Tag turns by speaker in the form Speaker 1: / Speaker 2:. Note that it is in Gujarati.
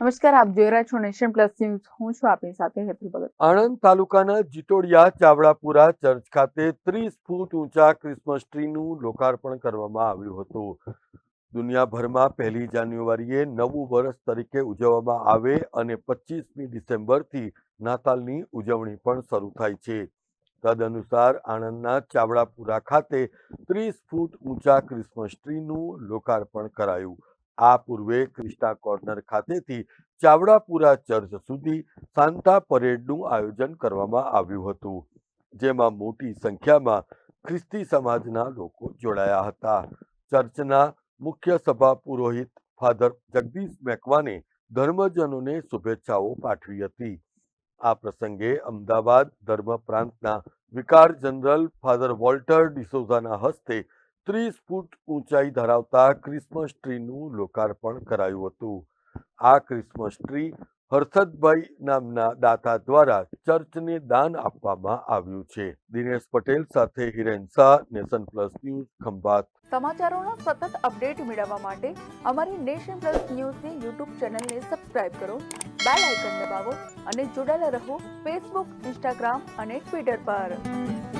Speaker 1: નમસ્કાર, આપ જોઈ રહ્યા છો નેશન પ્લસ ન્યૂઝ. હું છું આપની સાથે હેતલ ભગત.
Speaker 2: આણંદ તાલુકાના જીટોડિયા ચાવડાપુરા ચર્ચ ખાતે 30 ફૂટ ઊંચા ક્રિસમસ ટ્રીનું લોકાર્પણ કરવામાં આવ્યું હતું. દુનિયાભરમાં 1 જાન્યુઆરીએ નવું વર્ષ તરીકે ઉજવવામાં આવે અને 25મી ડિસેમ્બરથી નાતાલની ઉજવણી પણ શરૂ થાય છે. તદનુસાર આણંદના ચાવડાપુરા ખાતે 30 ફૂટ ઊંચા ક્રિસમસ ટ્રીનું લોકાર્પણ કરાયું. આ પૂર્વે ક્રિસ્ટા કોર્નર ખાતેથી ચાવડાપુરા ચર્ચ સુધી સાન્તા પરેડનું આયોજન કરવામાં આવ્યું હતું, જેમાં મોટી સંખ્યામાં ખ્રિસ્તી સમાજના લોકો જોડાયા હતા. ચર્ચના મુખ્ય સભા પુરોહિત ફાધર જગદીશ મેકવાને ધર્મજનોને શુભેચ્છાઓ પાઠવી હતી. આ પ્રસંગે અમદાવાદ ધર્મ પ્રાંતના વિકાર જનરલ ફાધર વોલ્ટર ડિસોઝાના હસ્તે 30 ફૂટ ઊંચાઈ ધરાવતા ક્રિસમસ ટ્રીનું લોકાર્પણ કરાયું હતું. આ ક્રિસમસ ટ્રી હર્ષદભાઈ નામના દાતા દ્વારા ચર્ચને દાન આપવામાં આવ્યું છે. દિનેશ પટેલ સાથે Hiren Shah, Nation Plus News, Khambhat.
Speaker 1: સમાચારોનો સતત અપડેટ મેળવવા માટે અમારી નેશન પ્લસ ન્યૂઝની યુટ્યુબ ચેનલને સબસ્ક્રાઇબ કરો, બેલ આઇકન દબાવો અને જોડાયેલા રહો ફેસબુક, ઇન્સ્ટાગ્રામ અને ટ્વિટર પર.